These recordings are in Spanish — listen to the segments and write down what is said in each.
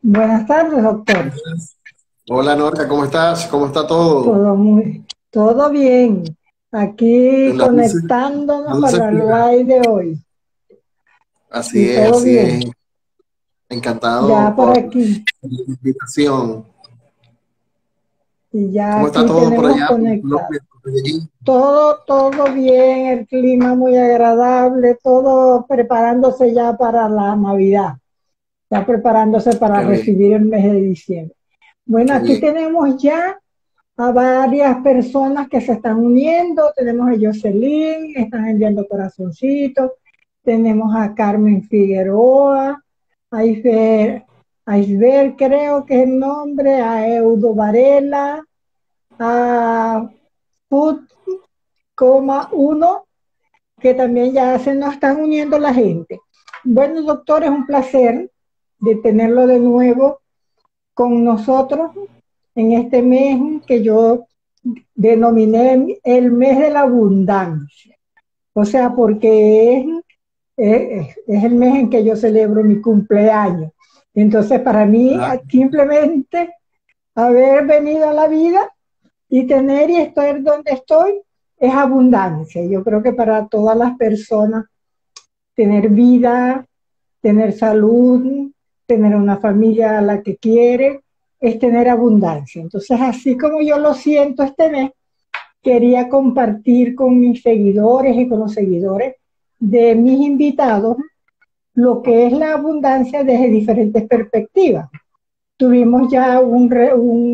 Buenas tardes, doctor. Hola Norca, ¿cómo estás? ¿Cómo está todo? Todo bien. Aquí La dulce, la conectándonos dulce para el espera. live de hoy. Y Así es, todo así bien. es. Ya Encantado por por aquí. la invitación. Y ya ¿Cómo está aquí todo por tenemos allá, por conectado. Colombia, por allí? Todo bien, el clima muy agradable, todo preparándose ya para la Navidad. Ya preparándose para Qué bien, recibir el mes de diciembre. Bueno, qué aquí bien. tenemos ya a varias personas que se están uniendo. Tenemos a Jocelyn, están enviando corazoncitos. Tenemos a Carmen Figueroa, a Isber, creo que es el nombre, a Eudo Varela, a Food, 1, que también ya se nos están uniendo la gente. Bueno, doctor, es un placer de tenerlo de nuevo con nosotros en este mes que yo denominé el mes de la abundancia. O sea, porque es el mes en que yo celebro mi cumpleaños. Entonces, para mí, Ah, simplemente haber venido a la vida y tener y estar donde estoy es abundancia. Yo creo que para todas las personas, tener vida, tener salud, tener una familia a la que quiere, es tener abundancia. Entonces, así como yo lo siento este mes, quería compartir con mis seguidores y con los seguidores de mis invitados lo que es la abundancia desde diferentes perspectivas. Tuvimos ya un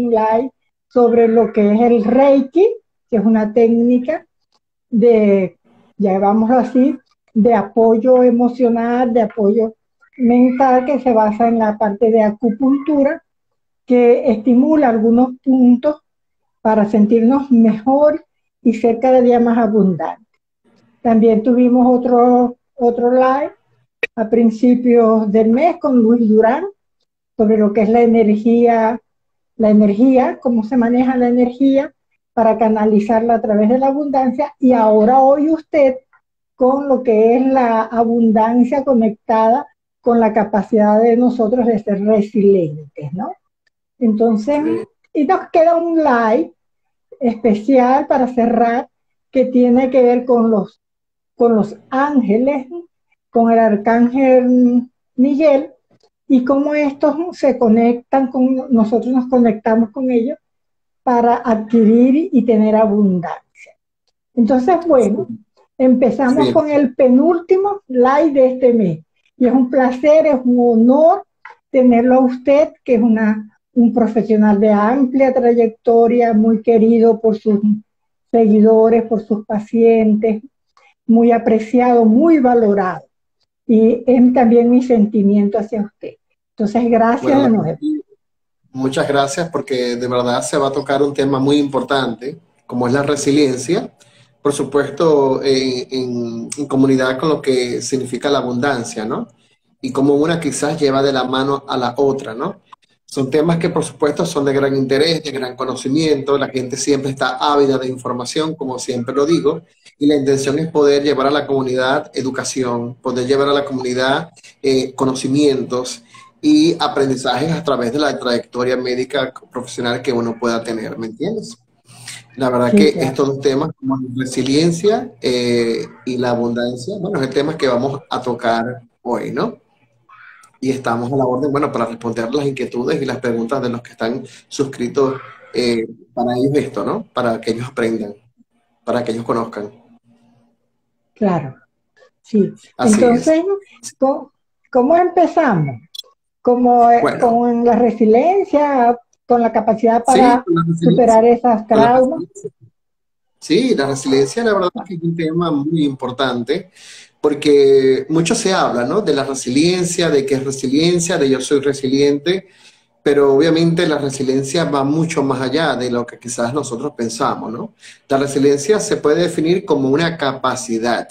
live sobre lo que es el Reiki, que es una técnica de, llamémoslo así, de apoyo emocional, de apoyo mental, que se basa en la parte de acupuntura, que estimula algunos puntos para sentirnos mejor y ser cada día más abundantes. También tuvimos otro live a principios del mes con Luis Durán sobre lo que es la energía, cómo se maneja la energía para canalizarla a través de la abundancia. Y ahora hoy usted con lo que es la abundancia conectada con la capacidad de nosotros de ser resilientes, ¿no? Entonces, sí. y nos queda un live especial para cerrar que tiene que ver con los ángeles, con el arcángel Miguel y cómo estos se conectan con nosotros, nos conectamos con ellos para adquirir y tener abundancia. Entonces, bueno, empezamos Sí, con el penúltimo live de este mes. Y es un placer, es un honor tenerlo a usted, que es un profesional de amplia trayectoria, muy querido por sus seguidores, por sus pacientes, muy apreciado, muy valorado. Y es también mi sentimiento hacia usted. Entonces, bueno, gracias de la nuevo. muchas gracias porque de verdad se va a tocar un tema muy importante, como es la resiliencia, por supuesto, en comunidad con lo que significa la abundancia, ¿no? Y cómo una quizás lleva de la mano a la otra, ¿no? Son temas que por supuesto son de gran interés, de gran conocimiento, la gente siempre está ávida de información, como siempre lo digo, y la intención es poder llevar a la comunidad educación, poder llevar a la comunidad conocimientos y aprendizajes a través de la trayectoria médica profesional que uno pueda tener, ¿me entiendes? La verdad Sí, que claro. estos dos temas, como la resiliencia y la abundancia, bueno, es el tema que vamos a tocar hoy, ¿no? Y estamos a la orden, bueno, para responder las inquietudes y las preguntas de los que están suscritos para ellos esto, ¿no? Para que ellos aprendan, para que ellos conozcan. Claro, sí. Así es. Entonces, ¿cómo empezamos? Como Bueno, con la resiliencia, con la capacidad sí, para superar esas con la traumas. resiliencia. Sí, la resiliencia, la verdad es que es un tema muy importante porque mucho se habla, ¿no? De la resiliencia, de qué es resiliencia, de yo soy resiliente, pero obviamente la resiliencia va mucho más allá de lo que quizás nosotros pensamos, ¿no? La resiliencia se puede definir como una capacidad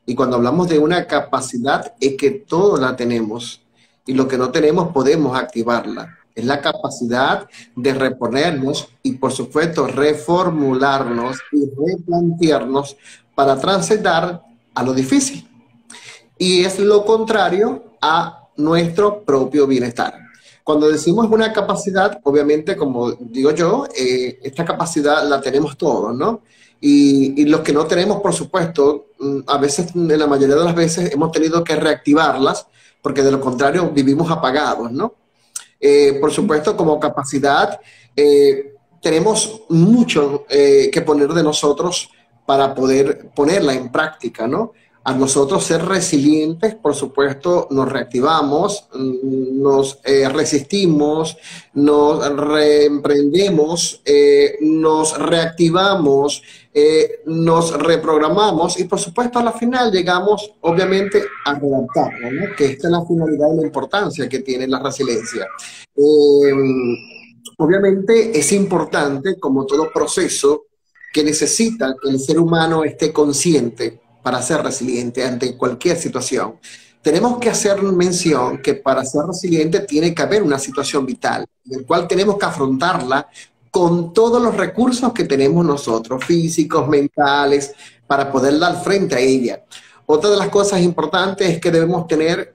y cuando hablamos de una capacidad es que todos la tenemos y lo que no tenemos podemos activarla. Es la capacidad de reponernos y, por supuesto, reformularnos y replantearnos para transitar a lo difícil. Y es lo contrario a nuestro propio bienestar. Cuando decimos una capacidad, obviamente, como digo yo, esta capacidad la tenemos todos, ¿no? Y los que no tenemos, por supuesto, a veces, en la mayoría de las veces, hemos tenido que reactivarlas, porque de lo contrario vivimos apagados, ¿no? Por supuesto, como capacidad, tenemos mucho que poner de nosotros para poder ponerla en práctica, ¿no? A nosotros ser resilientes, por supuesto, nos reactivamos, nos resistimos, nos reemprendemos, nos reactivamos, nos reprogramamos y, por supuesto, a la final llegamos, obviamente, a redactarlo, ¿no? Que esta es la finalidad y la importancia que tiene la resiliencia. Obviamente es importante, como todo proceso, que necesita que el ser humano esté consciente para ser resiliente ante cualquier situación. Tenemos que hacer mención que para ser resiliente tiene que haber una situación vital, en la cual tenemos que afrontarla con todos los recursos que tenemos nosotros, físicos, mentales, para poder dar frente a ella. Otra de las cosas importantes es que debemos tener,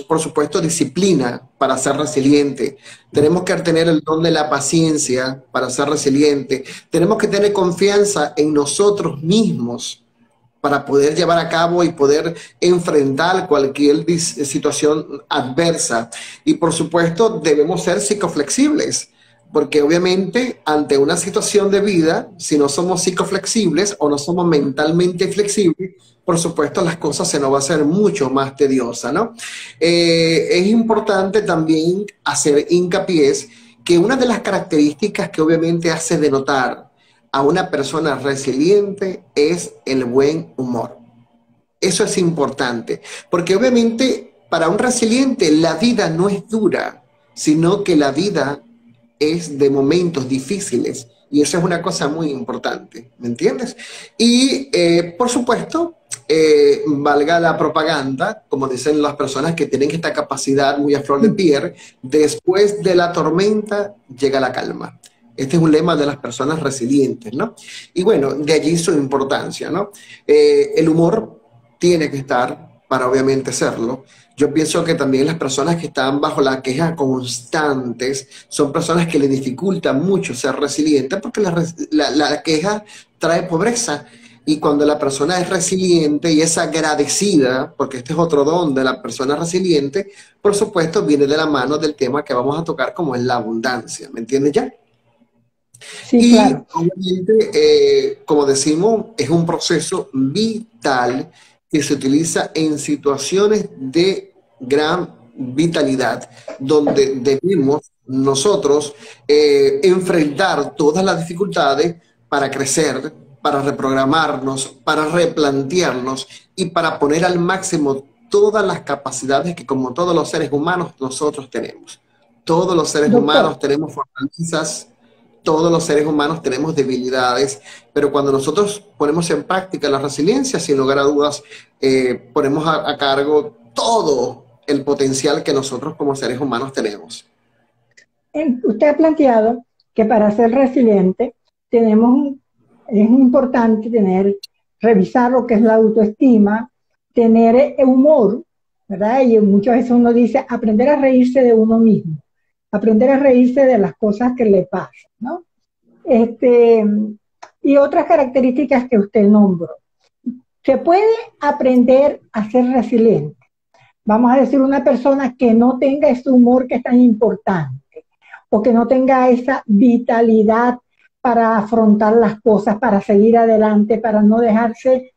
por supuesto, disciplina para ser resiliente. Tenemos que tener el don de la paciencia para ser resiliente. Tenemos que tener confianza en nosotros mismos para poder llevar a cabo y poder enfrentar cualquier situación adversa. Y por supuesto, debemos ser psicoflexibles, porque obviamente ante una situación de vida, si no somos psicoflexibles o no somos mentalmente flexibles, por supuesto las cosas se nos va a hacer mucho más tediosas, ¿no? Es importante también hacer hincapié que una de las características que obviamente hace denotar a una persona resiliente es el buen humor. Eso es importante, porque obviamente para un resiliente la vida no es dura, sino que la vida es de momentos difíciles y eso es una cosa muy importante, ¿me entiendes? Y por supuesto, valga la propaganda, como dicen las personas que tienen esta capacidad muy a flor de piel, después de la tormenta llega la calma. Este es un lema de las personas resilientes, ¿no? Y bueno, de allí su importancia, ¿no? El humor tiene que estar para obviamente serlo. Yo pienso que también las personas que están bajo la queja constantes son personas que les dificulta mucho ser resilientes porque la queja trae pobreza. Y cuando la persona es resiliente y es agradecida, porque este es otro don de la persona resiliente, por supuesto viene de la mano del tema que vamos a tocar como es la abundancia. ¿Me entiendes ya? Sí, Y claro. obviamente, como decimos, es un proceso vital que se utiliza en situaciones de gran vitalidad, donde debemos nosotros enfrentar todas las dificultades para crecer, para reprogramarnos, para replantearnos y para poner al máximo todas las capacidades que como todos los seres humanos nosotros tenemos. Todos los seres Doctor, humanos tenemos fortalezas, todos los seres humanos tenemos debilidades, pero cuando nosotros ponemos en práctica la resiliencia, sin lugar a dudas, ponemos a cargo todo el potencial que nosotros como seres humanos tenemos. usted ha planteado que para ser resiliente tenemos, es importante revisar lo que es la autoestima, tener humor, ¿verdad? Y muchas veces uno dice aprender a reírse de uno mismo, aprender a reírse de las cosas que le pasan, ¿no? Este, y otras características que usted nombró. Se puede aprender a ser resiliente. Vamos a decir, una persona que no tenga ese humor que es tan importante, o que no tenga esa vitalidad para afrontar las cosas, para seguir adelante, para no dejarse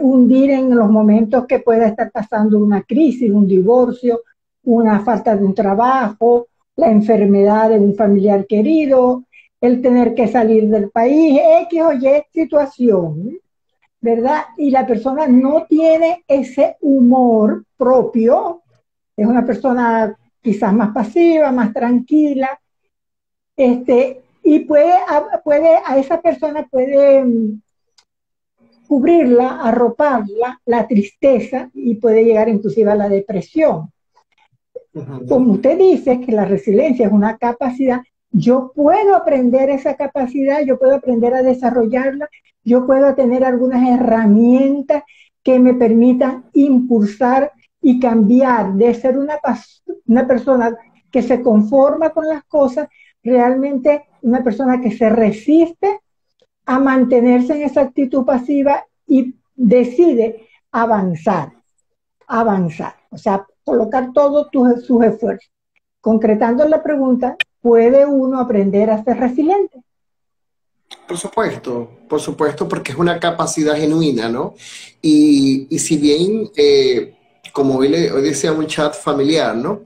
hundir en los momentos que pueda estar pasando una crisis, un divorcio, una falta de un trabajo, la enfermedad de un familiar querido, el tener que salir del país, X o Y situación, ¿verdad? Y la persona no tiene ese humor propio, es una persona quizás más pasiva, más tranquila, y a esa persona puede cubrirla, arroparla, la tristeza, y puede llegar inclusive a la depresión. Como usted dice que la resiliencia es una capacidad, yo puedo aprender esa capacidad, yo puedo aprender a desarrollarla, yo puedo tener algunas herramientas que me permitan impulsar y cambiar de ser una persona que se conforma con las cosas, realmente una persona que se resiste a mantenerse en esa actitud pasiva y decide avanzar, avanzar, o sea, colocar todos sus esfuerzos. Concretando la pregunta, ¿puede uno aprender a ser resiliente? Por supuesto, porque es una capacidad genuina, ¿no? Y si bien, como hoy decía un chat familiar, ¿no?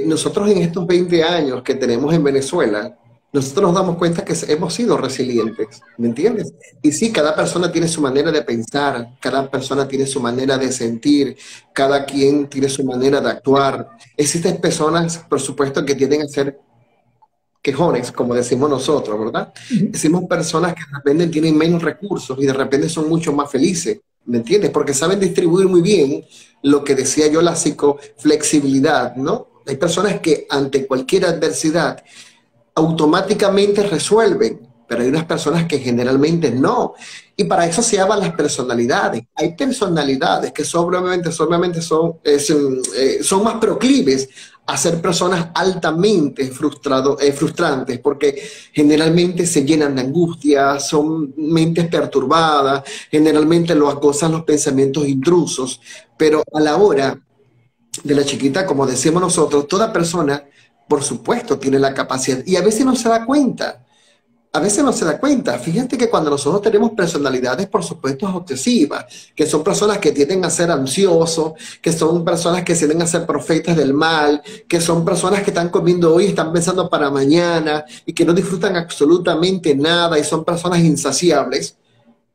Nosotros en estos 20 años que tenemos en Venezuela, nosotros nos damos cuenta que hemos sido resilientes, ¿me entiendes? Y sí, cada persona tiene su manera de pensar, cada persona tiene su manera de sentir, cada quien tiene su manera de actuar. Existen personas, por supuesto, que tienden a ser quejones, como decimos nosotros, ¿verdad? Decimos personas que de repente tienen menos recursos y de repente son mucho más felices, ¿me entiendes? Porque saben distribuir muy bien lo que decía yo, la psicoflexibilidad, ¿no? Hay personas que ante cualquier adversidad automáticamente resuelven, pero hay unas personas que generalmente no. Y para eso se llaman las personalidades. Hay personalidades que solamente son más proclives a ser personas altamente frustrantes, porque generalmente se llenan de angustia, son mentes perturbadas, generalmente los gozan los pensamientos intrusos, pero a la hora de la chiquita, como decimos nosotros, toda persona, por supuesto, tiene la capacidad y a veces no se da cuenta. A veces no se da cuenta. Fíjate que cuando nosotros tenemos personalidades, por supuesto, obsesivas, que son personas que tienden a ser ansiosos, que son personas que tienden a ser profetas del mal, que son personas que están comiendo hoy y están pensando para mañana y que no disfrutan absolutamente nada y son personas insaciables.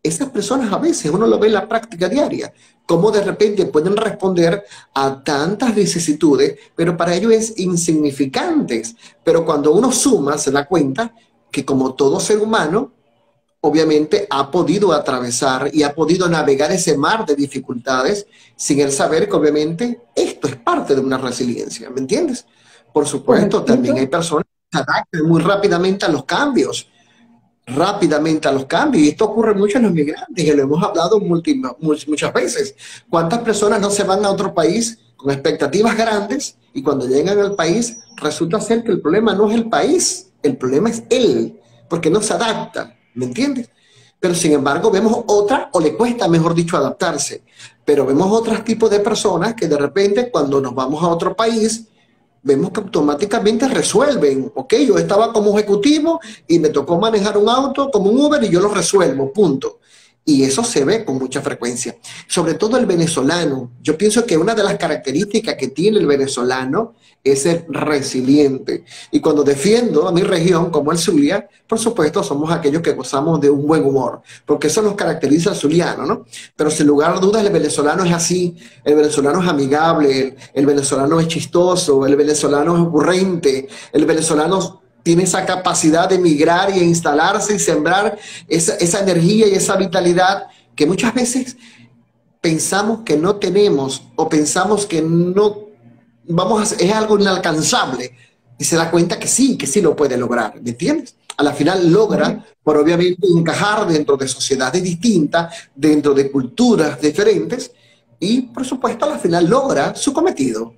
Esas personas a veces uno lo ve en la práctica diaria, cómo de repente pueden responder a tantas vicisitudes, pero para ellos es insignificantes. Pero cuando uno suma, se da cuenta que como todo ser humano, obviamente ha podido atravesar y ha podido navegar ese mar de dificultades sin él saber que obviamente esto es parte de una resiliencia, ¿me entiendes? Por supuesto, también hay personas que se adaptan muy rápidamente a los cambios, y esto ocurre mucho en los migrantes, y lo hemos hablado muchas veces. ¿Cuántas personas no se van a otro país con expectativas grandes y cuando llegan al país resulta ser que el problema no es el país, el problema es él, porque no se adapta, ¿me entiendes? Pero sin embargo vemos otra, o le cuesta, mejor dicho, adaptarse, pero vemos otros tipos de personas que de repente cuando nos vamos a otro país vemos que automáticamente resuelven. Ok, yo estaba como ejecutivo y me tocó manejar un auto como un Uber y yo lo resuelvo, punto. Y eso se ve con mucha frecuencia. Sobre todo el venezolano. Yo pienso que una de las características que tiene el venezolano es ser resiliente. Y cuando defiendo a mi región, como el Zulia, por supuesto, somos aquellos que gozamos de un buen humor, porque eso nos caracteriza al zuliano, ¿no? Pero sin lugar a dudas, el venezolano es así. El venezolano es amigable, el venezolano es chistoso, el venezolano es ocurrente, el venezolano tiene esa capacidad de migrar y instalarse y sembrar esa energía y esa vitalidad que muchas veces pensamos que no tenemos o pensamos que no es algo inalcanzable, y se da cuenta que sí lo puede lograr, ¿me entiendes? A la final logra, por obviamente encajar dentro de sociedades distintas, dentro de culturas diferentes, y por supuesto a la final logra su cometido.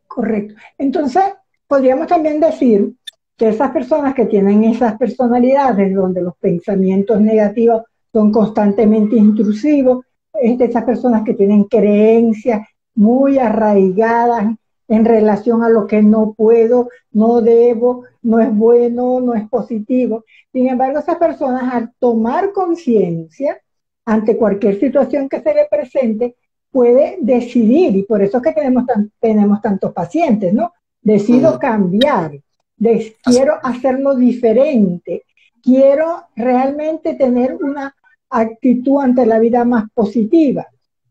Correcto. Entonces, podríamos también decir que esas personas que tienen esas personalidades donde los pensamientos negativos son constantemente intrusivos, esas personas que tienen creencias muy arraigadas en relación a lo que no puedo, no debo, no es bueno, no es positivo. Sin embargo, esas personas al tomar conciencia ante cualquier situación que se le presente, puede decidir, y por eso es que tenemos tantos pacientes, ¿no? Decido cambiar, quiero hacerlo diferente, quiero realmente tener una actitud ante la vida más positiva.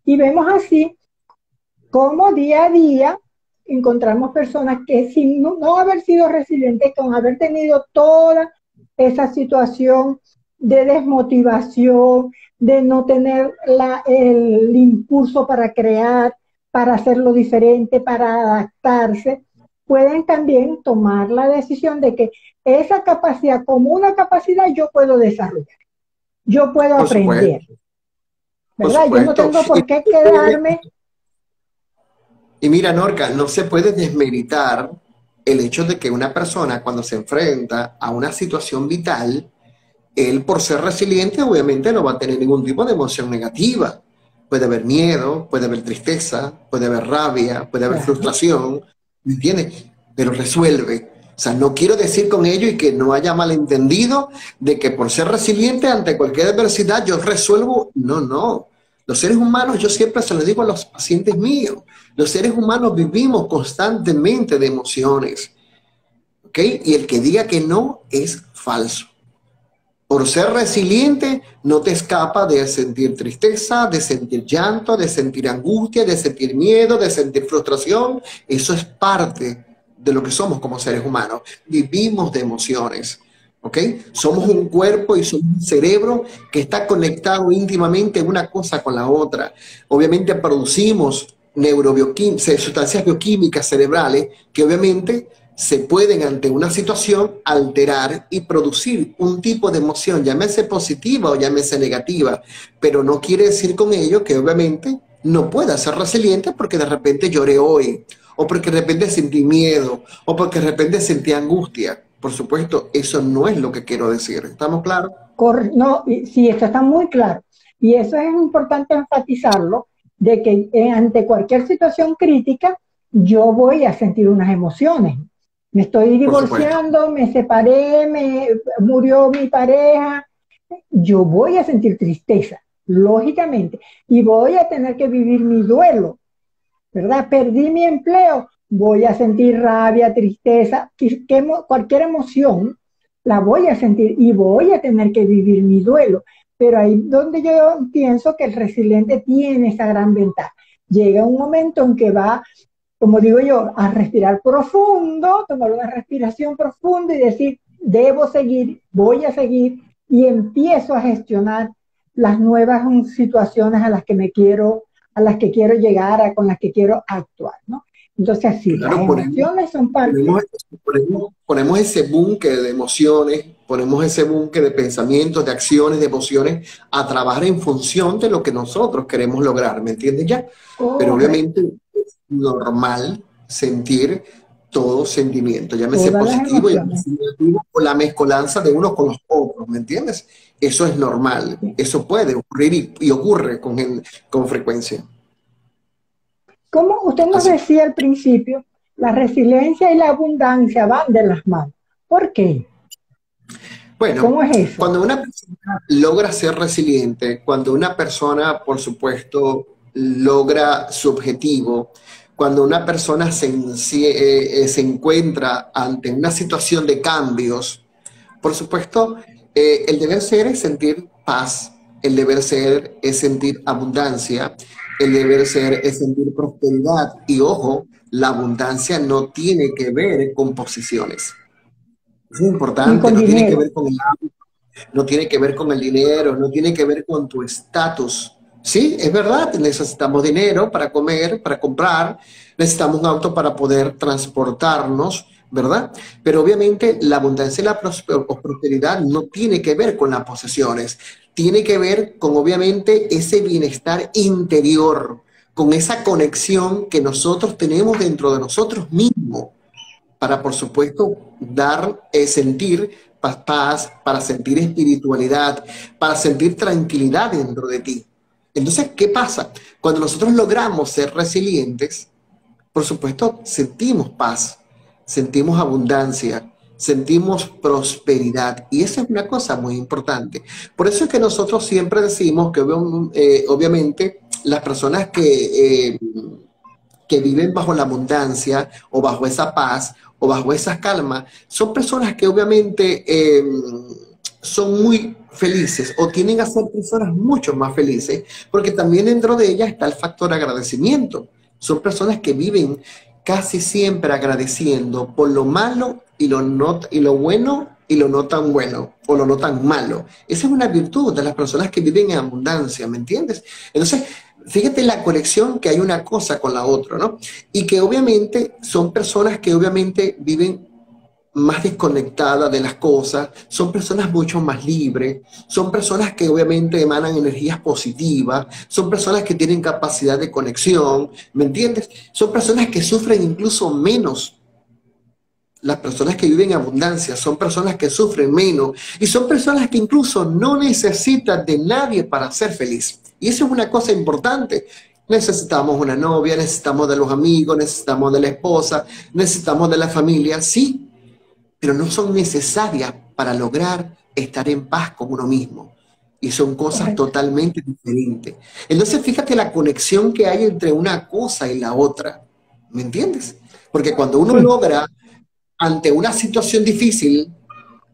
Y vemos así cómo día a día encontramos personas que sin no haber sido resilientes, con haber tenido toda esa situación de desmotivación, de no tener el impulso para crear, para hacerlo diferente, para adaptarse, pueden también tomar la decisión de que esa capacidad, como una capacidad, yo puedo desarrollar, yo puedo aprender, ¿verdad? Yo no tengo por qué quedarme. Y mira, Norca, no se puede desmeritar el hecho de que una persona cuando se enfrenta a una situación vital, él por ser resiliente obviamente no va a tener ningún tipo de emoción negativa. Puede haber miedo, puede haber tristeza, puede haber rabia, puede haber Claro. frustración, ¿me entiendes? Pero resuelve. O sea, no quiero decir con ello y que no haya malentendido de que por ser resiliente ante cualquier adversidad yo resuelvo. No, no. Los seres humanos, yo siempre se lo digo a los pacientes míos, los seres humanos vivimos constantemente de emociones, ¿ok? Y el que diga que no es falso. Por ser resiliente, no te escapa de sentir tristeza, de sentir llanto, de sentir angustia, de sentir miedo, de sentir frustración. Eso es parte de lo que somos como seres humanos. Vivimos de emociones, ¿ok? Somos un cuerpo y somos un cerebro que está conectado íntimamente una cosa con la otra. Obviamente producimos sustancias bioquímicas cerebrales que obviamente se pueden ante una situación alterar y producir un tipo de emoción, llámese positiva o llámese negativa, pero no quiere decir con ello que obviamente no pueda ser resiliente porque de repente lloré hoy, o porque de repente sentí miedo, o porque de repente sentí angustia. Por supuesto, eso no es lo que quiero decir. ¿Estamos claros? No, sí, esto está muy claro. Y eso es importante enfatizarlo, de que ante cualquier situación crítica, yo voy a sentir unas emociones. Me estoy Por supuesto. divorciando, me separé, murió mi pareja, yo voy a sentir tristeza, lógicamente, y voy a tener que vivir mi duelo, ¿verdad? Perdí mi empleo, voy a sentir rabia, tristeza, cualquier emoción la voy a sentir y voy a tener que vivir mi duelo. Pero ahí donde yo pienso que el resiliente tiene esa gran ventaja. Llega un momento en que va, como digo yo, a respirar profundo, tomar una respiración profunda y decir, debo seguir, voy a seguir, y empiezo a gestionar las nuevas situaciones a las que quiero llegar, con las que quiero actuar, ¿no? Entonces, sí, las Claro, emociones son parte. ponemos ese búnker de emociones, ponemos ese búnker de pensamientos, de acciones, de emociones a trabajar en función de lo que nosotros queremos lograr, ¿me entiendes ya? Pero Correcto. obviamente es normal sentir todo sentimiento, llámese Todas las positivo, emociones. llámese negativo, o la mezcolanza de unos con los otros, ¿me entiendes? Eso es normal, Sí. eso puede ocurrir y ocurre con frecuencia. Como usted nos Así que, decía al principio, la resiliencia y la abundancia van de las manos. ¿Por qué? bueno, ¿Cómo es eso? cuando una persona logra ser resiliente, cuando una persona, por supuesto, logra su objetivo, cuando una persona se encuentra ante una situación de cambios, por supuesto, el deber ser es sentir paz, el deber ser es sentir abundancia, el deber ser es sentir prosperidad. Y ojo, la abundancia no tiene que ver con posiciones. Es Ni importante, con no tiene que ver dinero. con el no tiene que ver con el dinero, no tiene que ver con tu estatus. Sí, es verdad, necesitamos dinero para comer, para comprar, necesitamos un auto para poder transportarnos, ¿verdad? Pero obviamente la abundancia y la prosperidad no tiene que ver con las posesiones, tiene que ver con obviamente ese bienestar interior, con esa conexión que nosotros tenemos dentro de nosotros mismos para, por supuesto, sentir paz, para sentir espiritualidad, para sentir tranquilidad dentro de ti. Entonces, ¿qué pasa? Cuando nosotros logramos ser resilientes, por supuesto, sentimos paz, sentimos abundancia, sentimos prosperidad. Y esa es una cosa muy importante. Por eso es que nosotros siempre decimos que obviamente las personas que viven bajo la abundancia o bajo esa paz o bajo esa calma, son personas que obviamente son muy felices o tienden a ser personas mucho más felices, porque también dentro de ellas está el factor agradecimiento. Son personas que viven casi siempre agradeciendo por lo malo y lo bueno y lo no tan bueno o lo no tan malo. Esa es una virtud de las personas que viven en abundancia, ¿me entiendes? Entonces, fíjate la conexión que hay una cosa con la otra, ¿no? Y que obviamente son personas que obviamente viven más desconectadas de las cosas, son personas mucho más libres, son personas que obviamente emanan energías positivas, son personas que tienen capacidad de conexión, ¿me entiendes? Son personas que sufren incluso menos, las personas que viven en abundancia son personas que sufren menos y son personas que incluso no necesitan de nadie para ser feliz. Y eso es una cosa importante. Necesitamos una novia, necesitamos de los amigos, necesitamos de la esposa, necesitamos de la familia, sí, pero no son necesarias para lograr estar en paz con uno mismo. Y son cosas correcto. totalmente diferentes. Entonces, fíjate la conexión que hay entre una cosa y la otra. ¿Me entiendes? Porque cuando uno Sí, logra ante una situación difícil,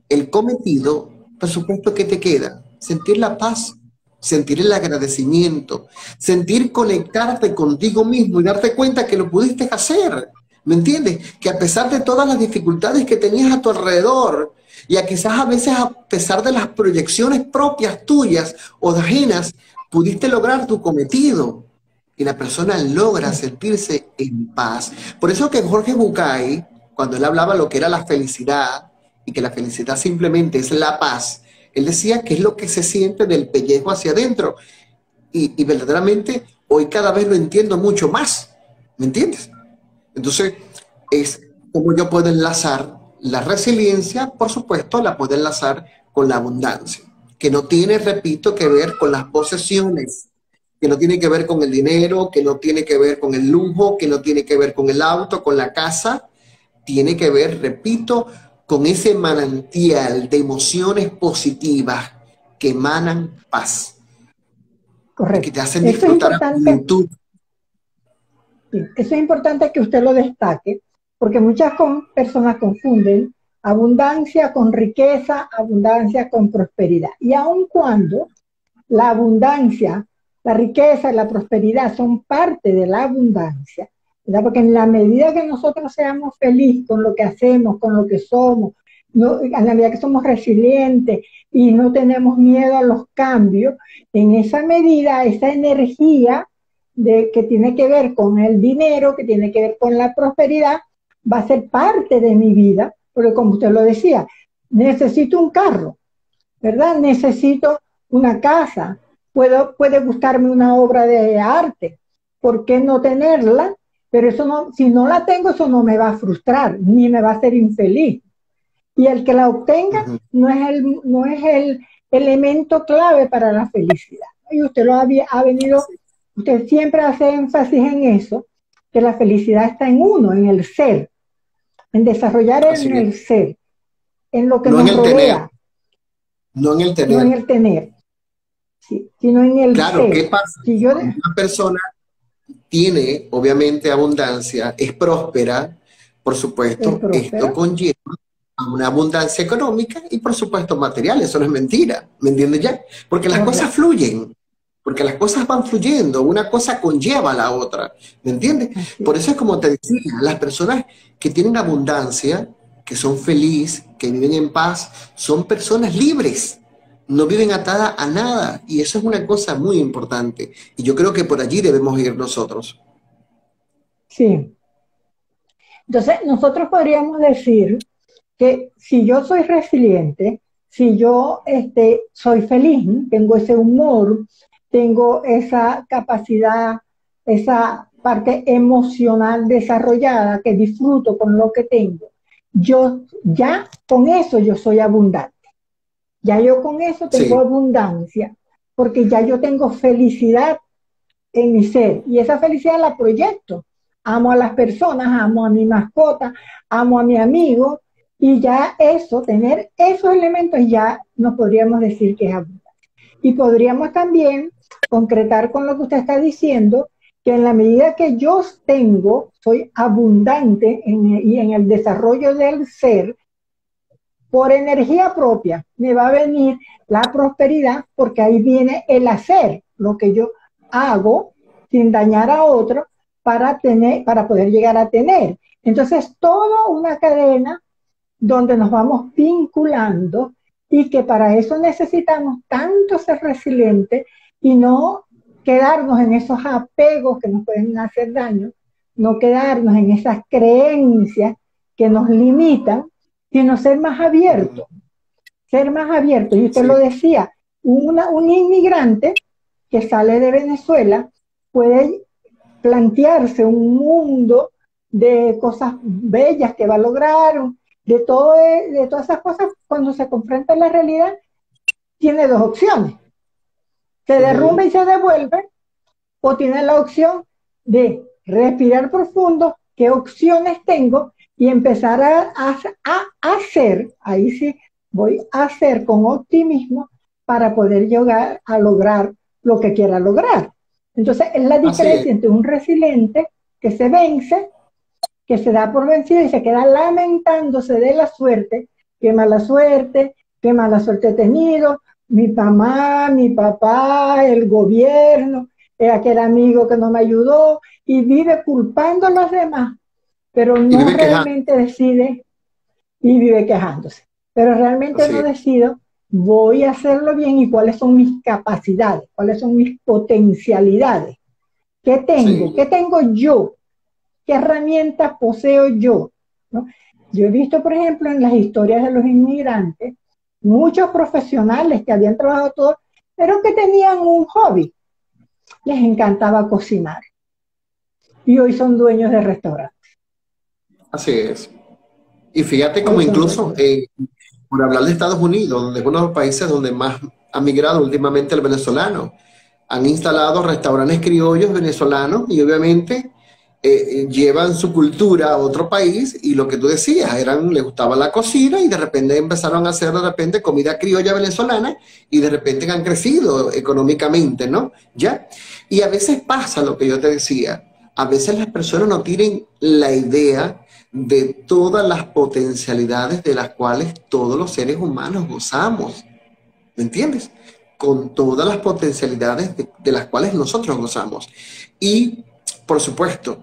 el cometido, por supuesto que te queda, sentir la paz, sentir el agradecimiento, sentir conectarte contigo mismo y darte cuenta que lo pudiste hacer. ¿Me entiendes? Que a pesar de todas las dificultades que tenías a tu alrededor, y a quizás a veces a pesar de las proyecciones propias tuyas o de ajenas, pudiste lograr tu cometido. Y la persona logra sí, sentirse en paz. Por eso que Jorge Bucay, cuando él hablaba lo que era la felicidad, y que la felicidad simplemente es la paz, él decía que es lo que se siente del pellejo hacia adentro. Y verdaderamente hoy cada vez lo entiendo mucho más. ¿Me entiendes? Entonces, es como yo puedo enlazar la resiliencia, por supuesto, la puedo enlazar con la abundancia, que no tiene, repito, que ver con las posesiones, que no tiene que ver con el dinero, que no tiene que ver con el lujo, que no tiene que ver con el auto, con la casa, tiene que ver, repito, con ese manantial de emociones positivas que emanan paz y que correcto. te hacen Eso es disfrutar a importante, plenitud. sí, eso es importante que usted lo destaque, porque muchas personas confunden abundancia con riqueza, abundancia con prosperidad. Y aun cuando la abundancia, la riqueza y la prosperidad son parte de la abundancia, ¿verdad? Porque en la medida que nosotros seamos felices con lo que hacemos, con lo que somos, no, en la medida que somos resilientes y no tenemos miedo a los cambios, en esa medida, esa energía que tiene que ver con el dinero, que tiene que ver con la prosperidad, va a ser parte de mi vida, porque como usted lo decía, necesito un carro, ¿verdad? Necesito una casa, puede gustarme una obra de arte, ¿por qué no tenerla? Pero eso no, si no la tengo, eso no me va a frustrar, ni me va a hacer infeliz. Y el que la obtenga Ujú. no es el elemento clave para la felicidad. Y usted ha venido, Así, usted siempre hace énfasis en eso, que la felicidad está en uno, en el ser, en desarrollar así en el mismo. ser, en lo que No en nos el tener, rodea, no en el no en tener. el tener, sí, sino en el Claro, ¿qué ser. pasa? Si yo, Cuando una persona tiene, obviamente, abundancia, es próspera, por es supuesto, esto próspera, conlleva a una abundancia económica y, por supuesto, material. Eso no es mentira, ¿me entiendes ya? Porque las cosas correcto, fluyen, porque las cosas van fluyendo, una cosa conlleva a la otra, ¿me entiendes? así Por es. eso es como te decía, las personas que tienen abundancia, que son felices, que viven en paz, son personas libres, no viven atadas a nada, y eso es una cosa muy importante. Y yo creo que por allí debemos ir nosotros. Sí. Entonces, nosotros podríamos decir que si yo soy resiliente, si yo soy feliz, ¿no? Tengo ese humor, tengo esa capacidad, esa parte emocional desarrollada, que disfruto con lo que tengo, yo ya con eso yo soy abundante. Ya yo con eso tengo Sí, abundancia, porque ya yo tengo felicidad en mi ser y esa felicidad la proyecto. Amo a las personas, amo a mi mascota, amo a mi amigo y ya eso, tener esos elementos ya nos podríamos decir que es abundante. Y podríamos también concretar con lo que usted está diciendo, que en la medida que yo tengo, soy abundante y en el desarrollo del ser, por energía propia me va a venir la prosperidad porque ahí viene el hacer, lo que yo hago sin dañar a otro para poder llegar a tener. Entonces, toda una cadena donde nos vamos vinculando y que para eso necesitamos tanto ser resilientes y no quedarnos en esos apegos que nos pueden hacer daño, no quedarnos en esas creencias que nos limitan, sino ser más abierto. Y usted lo sí, decía, un inmigrante que sale de Venezuela puede plantearse un mundo de cosas bellas que va a lograr, de todas esas cosas, cuando se confronta a la realidad, tiene dos opciones. Se derrumba y se devuelve, o tiene la opción de respirar profundo, qué opciones tengo, y empezar a hacer, ahí sí voy a hacer con optimismo para poder llegar a lograr lo que quiera lograr. Entonces, es la diferencia entre un resiliente que se vence, que se da por vencido y se queda lamentándose de la suerte, qué mala suerte he tenido, mi mamá, mi papá, el gobierno, aquel amigo que no me ayudó, y vive culpando a los demás, pero no realmente decide, y vive quejándose, pero realmente no decido, voy a hacerlo bien y cuáles son mis capacidades, cuáles son mis potencialidades, qué tengo, qué tengo yo, qué herramientas poseo yo, ¿no? Yo he visto, por ejemplo, en las historias de los inmigrantes, muchos profesionales que habían trabajado todo, pero que tenían un hobby. Les encantaba cocinar. Y hoy son dueños de restaurantes. Así es. Y fíjate como incluso, por hablar de Estados Unidos, donde es uno de los países donde más ha migrado últimamente el venezolano, han instalado restaurantes criollos venezolanos y obviamente llevan su cultura a otro país, y lo que tú decías, les gustaba la cocina y de repente empezaron a hacer comida criolla venezolana y de repente han crecido económicamente, ¿no? ¿Ya? Y a veces pasa lo que yo te decía, a veces las personas no tienen la idea de todas las potencialidades de las cuales todos los seres humanos gozamos, ¿me entiendes? Con todas las potencialidades de las cuales nosotros gozamos. Y, por supuesto,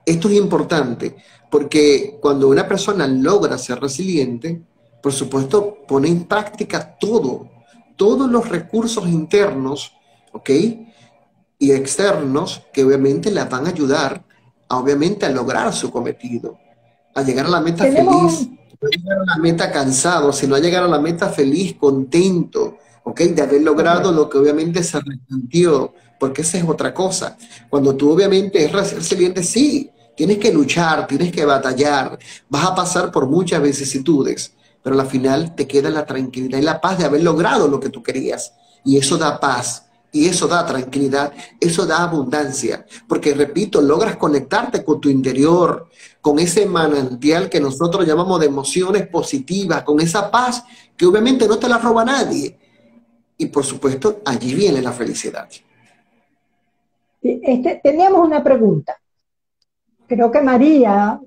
esto es importante porque cuando una persona logra ser resiliente, por supuesto, pone en práctica todos los recursos internos, ¿ok? Y externos que obviamente la van a ayudar obviamente a lograr su cometido, a llegar a la meta feliz, no llegar a la meta cansado, sino a llegar a la meta feliz, contento, ¿ok? De haber logrado lo que obviamente se replanteó, porque esa es otra cosa. Cuando tú obviamente eres resiliente, sí, tienes que luchar, tienes que batallar, vas a pasar por muchas vicisitudes, pero al final te queda la tranquilidad y la paz de haber logrado lo que tú querías. Y eso da paz. Y eso da tranquilidad, eso da abundancia, porque repito, logras conectarte con tu interior, con ese manantial que nosotros llamamos de emociones positivas, con esa paz que obviamente no te la roba nadie. Y por supuesto, allí viene la felicidad. Teníamos una pregunta. Creo que María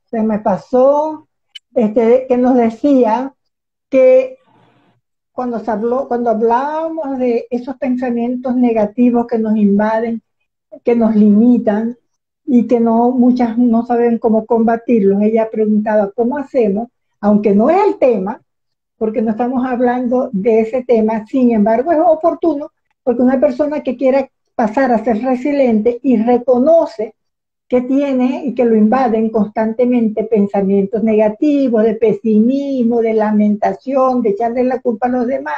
se me pasó, que nos decía que cuando hablábamos de esos pensamientos negativos que nos invaden, que nos limitan y que muchas no saben cómo combatirlos, ella preguntaba, ¿cómo hacemos? Aunque no es el tema, porque no estamos hablando de ese tema, sin embargo es oportuno, porque una persona que quiera pasar a ser resiliente y reconoce que tiene y que lo invaden constantemente pensamientos negativos, de pesimismo, de lamentación, de echarle la culpa a los demás,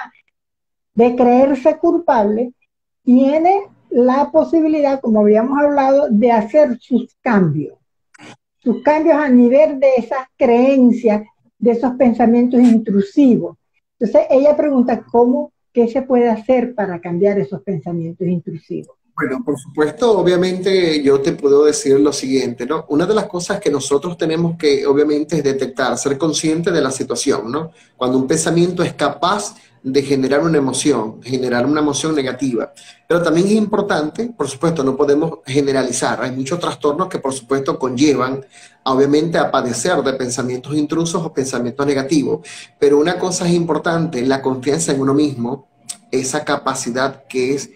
de creerse culpable, tiene la posibilidad, como habíamos hablado, de hacer sus cambios a nivel de esas creencias, de esos pensamientos intrusivos. Entonces ella pregunta, ¿qué se puede hacer para cambiar esos pensamientos intrusivos? Bueno, por supuesto, obviamente yo te puedo decir lo siguiente, ¿no? Una de las cosas que nosotros tenemos que, obviamente, es detectar, ser consciente de la situación, ¿no? Cuando un pensamiento es capaz de generar una emoción negativa. Pero también es importante, por supuesto, no podemos generalizar. Hay muchos trastornos que, por supuesto, conllevan, obviamente, a padecer de pensamientos intrusos o pensamientos negativos. Pero una cosa es importante, la confianza en uno mismo, esa capacidad que es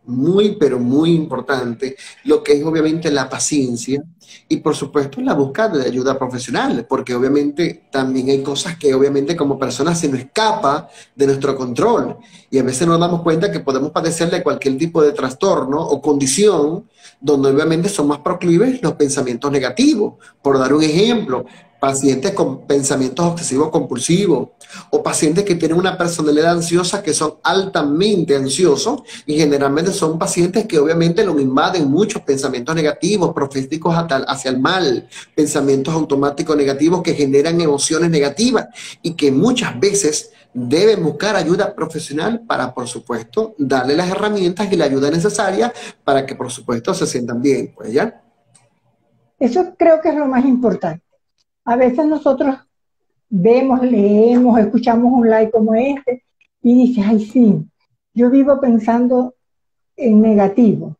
muy, pero muy importante, lo que es obviamente la paciencia y por supuesto la búsqueda de ayuda profesional, porque obviamente también hay cosas que obviamente como personas se nos escapa de nuestro control y a veces nos damos cuenta que podemos padecer de cualquier tipo de trastorno o condición donde obviamente son más proclives los pensamientos negativos. Por dar un ejemplo, pacientes con pensamientos obsesivos compulsivos o pacientes que tienen una personalidad ansiosa que son altamente ansiosos y generalmente son pacientes que obviamente lo invaden muchos pensamientos negativos, proféticos hacia el mal, pensamientos automáticos negativos que generan emociones negativas y que muchas veces deben buscar ayuda profesional para, por supuesto, darle las herramientas y la ayuda necesaria para que, por supuesto, se sientan bien, pues ya. Eso creo que es lo más importante. A veces nosotros vemos, leemos, escuchamos un like como este y dices, ay sí, yo vivo pensando en negativo.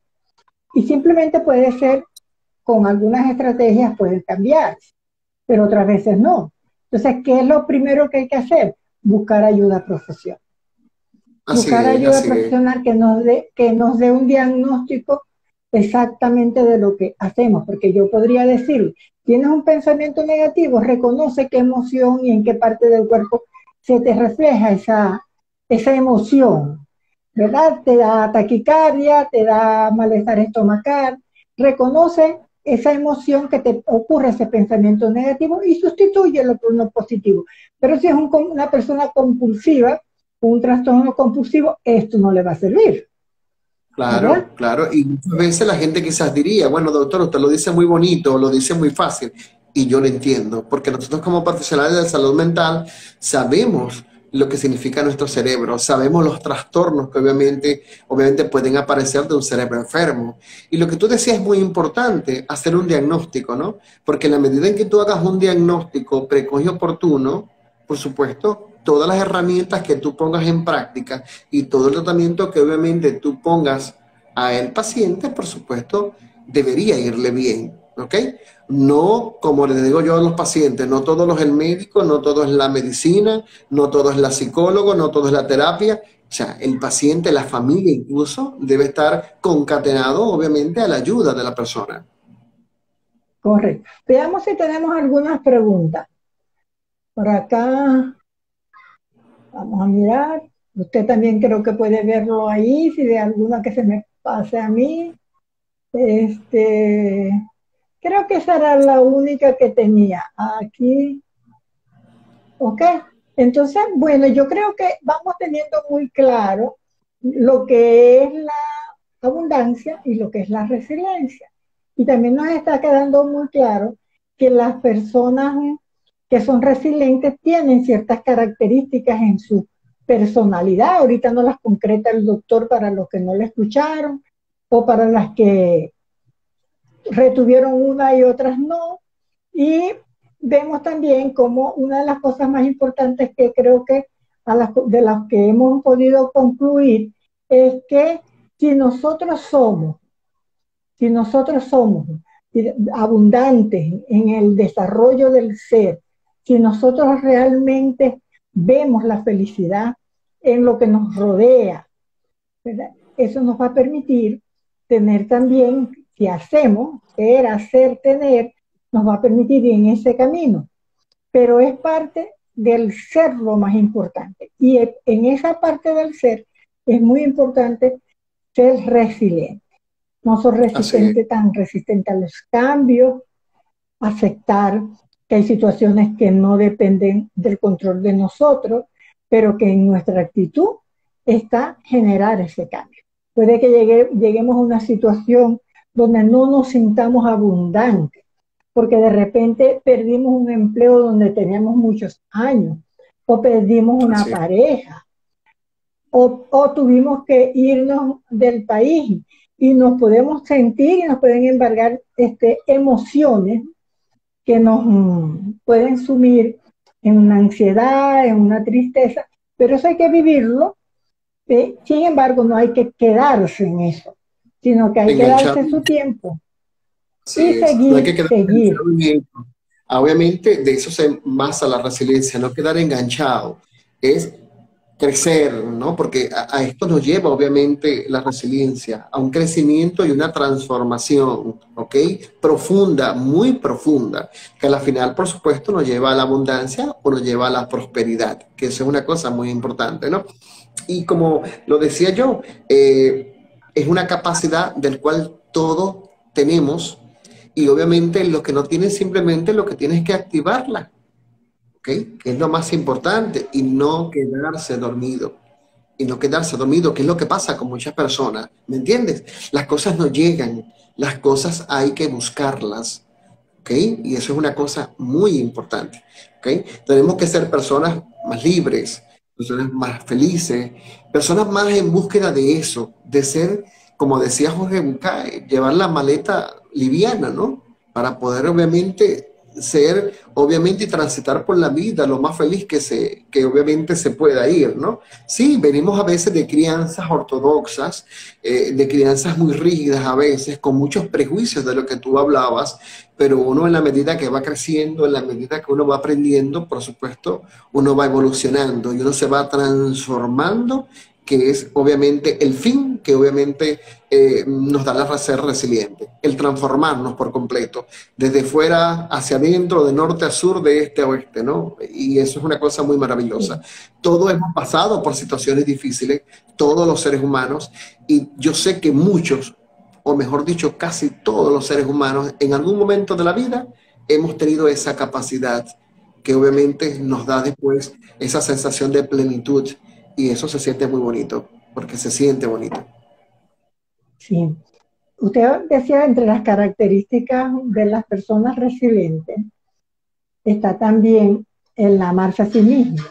Y simplemente puede ser, con algunas estrategias pueden cambiar, pero otras veces no. Entonces, ¿qué es lo primero que hay que hacer? Buscar ayuda profesional. Así Buscar es, ayuda así es. profesional que nos dé un diagnóstico exactamente de lo que hacemos, porque yo podría decir, tienes un pensamiento negativo, reconoce qué emoción y en qué parte del cuerpo se te refleja esa emoción, ¿verdad? Te da taquicardia, te da malestar estomacal, reconoce esa emoción que te ocurre, ese pensamiento negativo y sustitúyelo por uno positivo. Pero si es una persona compulsiva, un trastorno compulsivo, esto no le va a servir, ¿verdad? Claro, claro. Y muchas veces la gente quizás diría, bueno, doctor, usted lo dice muy bonito, lo dice muy fácil. Y yo lo entiendo, porque nosotros como profesionales de salud mental sabemos lo que significa nuestro cerebro, sabemos los trastornos que obviamente pueden aparecer de un cerebro enfermo. Y lo que tú decías es muy importante, hacer un diagnóstico, ¿no? Porque en la medida en que tú hagas un diagnóstico precoz y oportuno, por supuesto, todas las herramientas que tú pongas en práctica y todo el tratamiento que obviamente tú pongas a el paciente, por supuesto, debería irle bien, ¿ok? No, como les digo yo a los pacientes, no todo es el médico, no todo es la medicina, no todo es la psicólogo, no todo es la terapia. O sea, el paciente, la familia incluso, debe estar concatenado, obviamente, a la ayuda de la persona. Correcto. Veamos si tenemos algunas preguntas. Por acá, vamos a mirar. Usted también creo que puede verlo ahí, si de alguna que se me pase a mí. Este, creo que esa era la única que tenía. Aquí, ¿ok? Entonces, bueno, yo creo que vamos teniendo muy claro lo que es la abundancia y lo que es la resiliencia. Y también nos está quedando muy claro que las personas que son resilientes tienen ciertas características en su personalidad. Ahorita no las concreta el doctor para los que no le escucharon o para las que retuvieron una y otras no. Y vemos también como una de las cosas más importantes que creo que de las que hemos podido concluir es que si nosotros somos, si nosotros somos abundantes en el desarrollo del ser, si nosotros realmente vemos la felicidad en lo que nos rodea, ¿verdad? Eso nos va a permitir tener también, si hacemos, ser, hacer, tener, nos va a permitir ir en ese camino. Pero es parte del ser lo más importante. Y en esa parte del ser es muy importante ser resiliente. No ser Así es. tan resistente a los cambios, aceptar que hay situaciones que no dependen del control de nosotros, pero que en nuestra actitud está generar ese cambio. Puede que lleguemos a una situación donde no nos sintamos abundantes, porque de repente perdimos un empleo donde teníamos muchos años, o perdimos una Así es. pareja, o tuvimos que irnos del país y nos podemos sentir y nos pueden embargar emociones que nos pueden sumir en una ansiedad, en una tristeza, pero eso hay que vivirlo. Sin embargo, no hay que quedarse en eso, sino que hay que Enganchado. darse su tiempo y Así es. No hay seguir, que quedar seguir. enganchado en eso. Obviamente, de eso se basa la resiliencia, no quedar enganchado. Es crecer, ¿no? Porque a esto nos lleva, obviamente, la resiliencia, a un crecimiento y una transformación, ¿ok? Profunda, muy profunda, que al final, por supuesto, nos lleva a la abundancia o nos lleva a la prosperidad, que eso es una cosa muy importante, ¿no? Y como lo decía yo, es una capacidad del cual todos tenemos y obviamente los que no tienen simplemente lo que tienes que activarla, ¿ok? Que es lo más importante, y no quedarse dormido. Y no quedarse dormido, que es lo que pasa con muchas personas, ¿me entiendes? Las cosas no llegan, las cosas hay que buscarlas, ¿ok? Y eso es una cosa muy importante, ¿ok? Tenemos que ser personas más libres, personas más felices, personas más en búsqueda de eso, de ser, como decía Jorge Bucay, llevar la maleta liviana, ¿no? Para poder obviamente ser, obviamente, y transitar por la vida lo más feliz que obviamente se pueda ir, ¿no? Sí, venimos a veces de crianzas ortodoxas, de crianzas muy rígidas a veces, con muchos prejuicios de lo que tú hablabas, pero uno en la medida que va creciendo, en la medida que uno va aprendiendo, por supuesto, uno va evolucionando y uno se va transformando, que es obviamente el fin que obviamente nos da la ser resiliente, el transformarnos por completo, desde fuera hacia adentro, de norte a sur, de este a oeste, ¿no? Y eso es una cosa muy maravillosa. Sí, Todos hemos pasado por situaciones difíciles, todos los seres humanos, y yo sé que muchos, o mejor dicho, casi todos los seres humanos, en algún momento de la vida hemos tenido esa capacidad que obviamente nos da después esa sensación de plenitud, y eso se siente muy bonito, porque se siente bonito. sí. Usted decía, entre las características de las personas resilientes está también el amarse a sí mismo.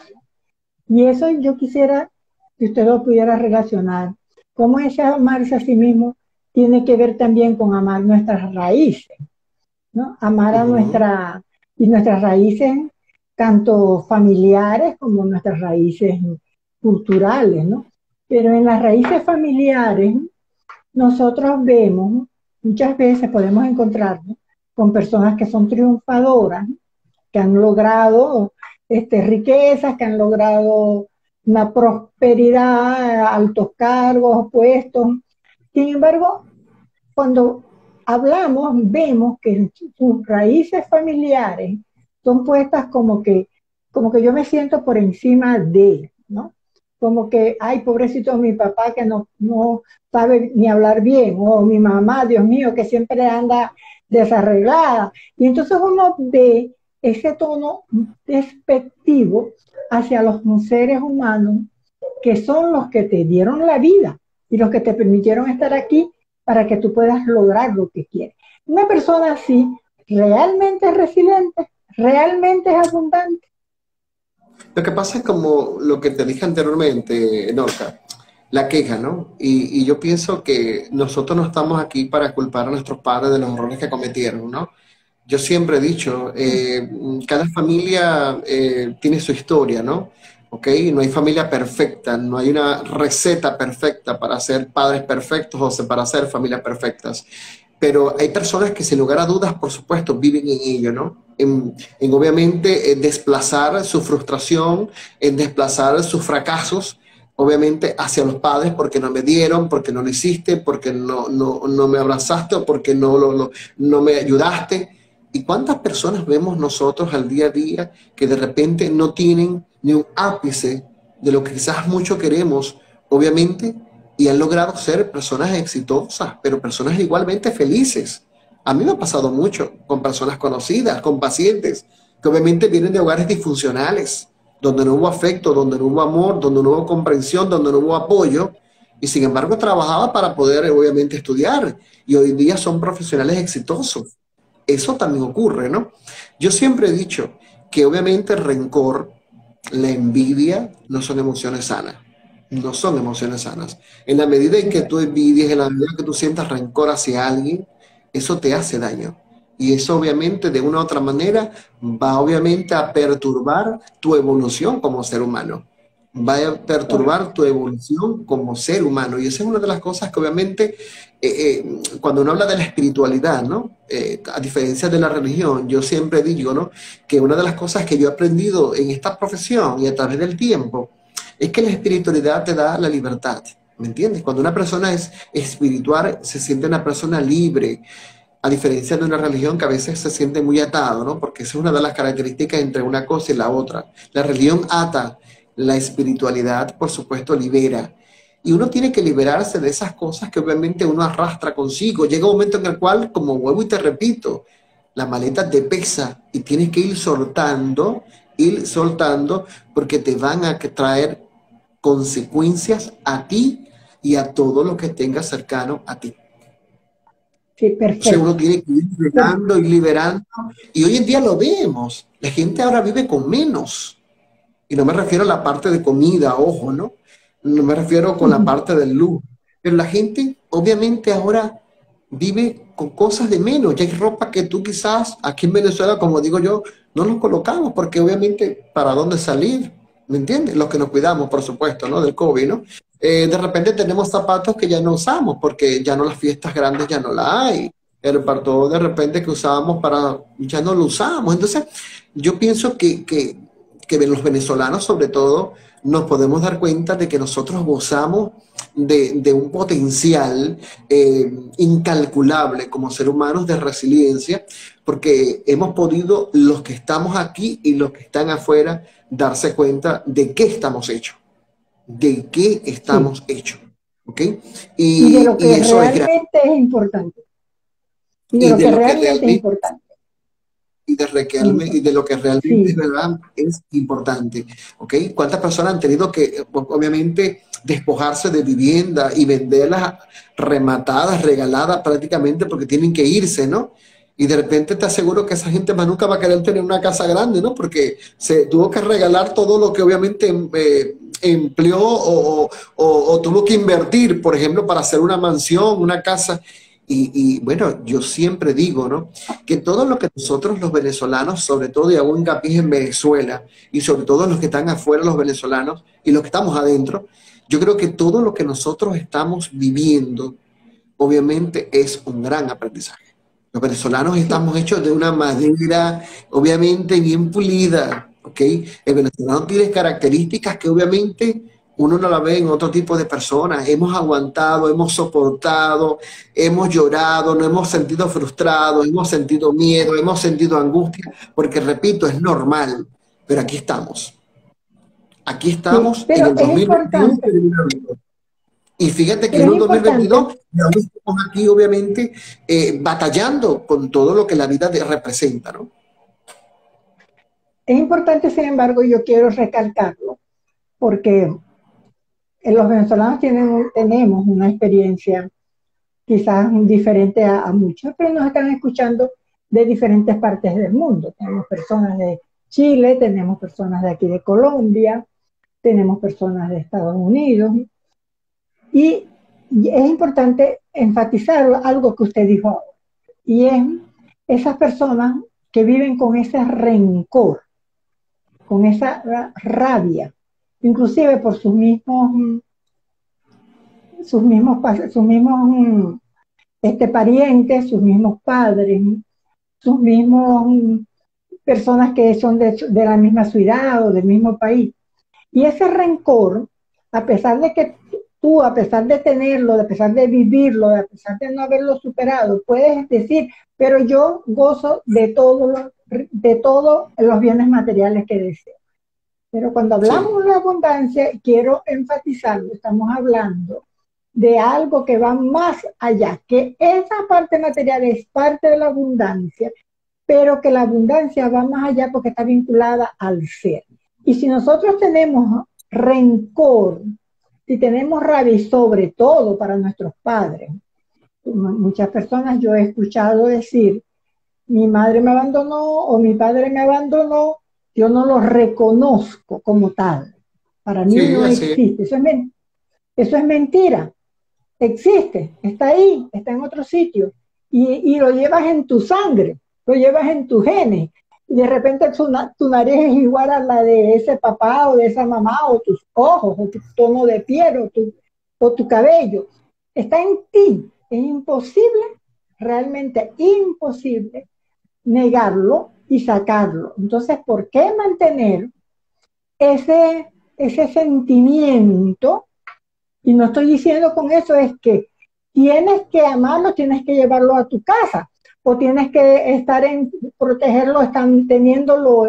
Y eso yo quisiera que usted lo pudiera relacionar. Cómo ese amarse a sí mismo tiene que ver también con amar nuestras raíces, ¿no? Amar a Ujú. y nuestras raíces, tanto familiares como nuestras raíces culturales, ¿no? Pero en las raíces familiares, nosotros vemos, muchas veces podemos encontrarnos con personas que son triunfadoras, que han logrado riquezas, que han logrado una prosperidad, altos cargos, puestos. Sin embargo, cuando hablamos, vemos que sus raíces familiares son puestas como que yo me siento por encima de, ¿no? Como que, ay, pobrecito mi papá que no sabe ni hablar bien, o mi mamá, Dios mío, que siempre anda desarreglada. Y entonces uno ve ese tono despectivo hacia los seres humanos que son los que te dieron la vida y los que te permitieron estar aquí para que tú puedas lograr lo que quieres. Una persona así realmente es resiliente, realmente es abundante. Lo que pasa es como lo que te dije anteriormente, Norca, la queja, ¿no? Y yo pienso que nosotros no estamos aquí para culpar a nuestros padres de los errores que cometieron, ¿no? Yo siempre he dicho, cada familia tiene su historia, ¿no? ¿Ok? No hay familia perfecta, no hay una receta perfecta para ser padres perfectos o para ser familias perfectas. Pero hay personas que sin lugar a dudas, por supuesto, viven en ello, ¿no? En obviamente desplazar su frustración, en desplazar sus fracasos, obviamente hacia los padres porque no me dieron, porque no lo hiciste, porque no me abrazaste o porque no me ayudaste. ¿Y cuántas personas vemos nosotros al día a día que de repente no tienen ni un ápice de lo que quizás mucho queremos, obviamente, y han logrado ser personas exitosas, pero personas igualmente felices? A mí me ha pasado mucho con personas conocidas, con pacientes, que obviamente vienen de hogares disfuncionales, donde no hubo afecto, donde no hubo amor, donde no hubo comprensión, donde no hubo apoyo, y sin embargo trabajaba para poder obviamente estudiar, y hoy día son profesionales exitosos. Eso también ocurre, ¿no? Yo siempre he dicho que obviamente el rencor, la envidia, no son emociones sanas. No son emociones sanas. En la medida en que tú envidies, en la medida que tú sientas rencor hacia alguien, eso te hace daño. Y eso obviamente de una u otra manera va obviamente a perturbar tu evolución como ser humano. Va a perturbar tu evolución como ser humano. Y esa es una de las cosas que obviamente cuando uno habla de la espiritualidad, ¿no? A diferencia de la religión, yo siempre digo, ¿no? Que una de las cosas que yo he aprendido en esta profesión y a través del tiempo es que la espiritualidad te da la libertad, ¿me entiendes? Cuando una persona es espiritual, se siente una persona libre, a diferencia de una religión que a veces se siente muy atado, ¿no? Porque esa es una de las características entre una cosa y la otra. La religión ata, la espiritualidad, por supuesto, libera. Y uno tiene que liberarse de esas cosas que obviamente uno arrastra consigo. Llega un momento en el cual, como vuelvo y te repito, la maleta te pesa y tienes que ir soltando, porque te van a traer consecuencias a ti y a todo lo que tengas cercano a ti. Sí, Entonces uno perfecto. tiene que ir liberando y liberando. Y hoy en día lo vemos. La gente ahora vive con menos. Y no me refiero a la parte de comida, ojo, ¿no? No me refiero con la Ujú. parte del luz. Pero la gente obviamente ahora vive con cosas de menos. Ya hay ropa que tú quizás aquí en Venezuela, como digo yo, no nos colocamos porque obviamente para dónde salir, ¿me entiendes? Los que nos cuidamos, por supuesto, ¿no? Del COVID, ¿no? De repente tenemos zapatos que ya no usamos porque ya no las fiestas grandes ya no la hay. El partó de repente que usábamos para, ya no lo usamos. Entonces, yo pienso que los venezolanos sobre todo nos podemos dar cuenta de que nosotros gozamos de un potencial incalculable como ser humanos de resiliencia, porque hemos podido, los que estamos aquí y los que están afuera, darse cuenta de qué estamos hechos, de qué Sí, estamos hechos. ¿Ok? y de lo Y que eso es grande. realmente es importante, y de Y lo de que lo que realmente es realmente importante. y de lo que realmente es Sí, verdad es importante, ¿ok? ¿Cuántas personas han tenido que, obviamente, despojarse de vivienda y venderlas rematadas, regaladas prácticamente porque tienen que irse, ¿no? Y de repente te aseguro que esa gente más nunca va a querer tener una casa grande, ¿no? Porque se tuvo que regalar todo lo que obviamente empleó o tuvo que invertir, por ejemplo, para hacer una mansión, una casa. Bueno, yo siempre digo, ¿no? Que todo lo que nosotros los venezolanos, sobre todo, y hago hincapié en Venezuela, y sobre todo los que están afuera, los venezolanos, y los que estamos adentro, yo creo que todo lo que nosotros estamos viviendo, obviamente, es un gran aprendizaje. Los venezolanos sí. estamos hechos de una madera, obviamente, bien pulida, ¿ok? El venezolano tiene características que obviamente uno no la ve en otro tipo de personas. Hemos aguantado, hemos soportado, hemos llorado, nos hemos sentido frustrados, hemos sentido miedo, hemos sentido angustia, porque repito, es normal, pero aquí estamos. Aquí Sí, estamos en pero el 2021. Y fíjate que en es un 2022 importante, ya estamos aquí, obviamente, batallando con todo lo que la vida representa, ¿no? es importante, sin embargo, yo quiero recalcarlo, porque los venezolanos tenemos una experiencia quizás diferente a muchos, pero nos están escuchando de diferentes partes del mundo. Tenemos personas de Chile, tenemos personas de aquí de Colombia, tenemos personas de Estados Unidos, y es importante enfatizar algo que usted dijo ahora, y es esas personas que viven con ese rencor, con esa rabia, inclusive por sus mismos parientes, sus mismos padres, sus mismos personas que son de la misma ciudad o del mismo país. Y ese rencor, a pesar de que tú, a pesar de tenerlo, a pesar de vivirlo, a pesar de no haberlo superado, puedes decir, pero yo gozo de todos los bienes materiales que deseo. Pero cuando Sí, hablamos de abundancia, quiero enfatizarlo, estamos hablando de algo que va más allá, que esa parte material es parte de la abundancia, pero que la abundancia va más allá porque está vinculada al ser. Y si nosotros tenemos rencor, si tenemos rabia, y sobre todo para nuestros padres, muchas personas yo he escuchado decir, mi madre me abandonó o mi padre me abandonó, yo no lo reconozco como tal. Para mí sí, no así es. existe. Eso es mentira. Existe, está ahí, está en otro sitio. Y lo llevas en tu sangre, lo llevas en tus genes. Y de repente tu nariz es igual a la de ese papá o de esa mamá, o tus ojos, o tu tono de piel, o tu cabello. Está en ti. Es imposible, realmente imposible, negarlo y sacarlo. Entonces, ¿por qué mantener ese sentimiento? Y no estoy diciendo con eso es que tienes que amarlo, tienes que llevarlo a tu casa o tienes que estar en protegerlo, están teniéndolo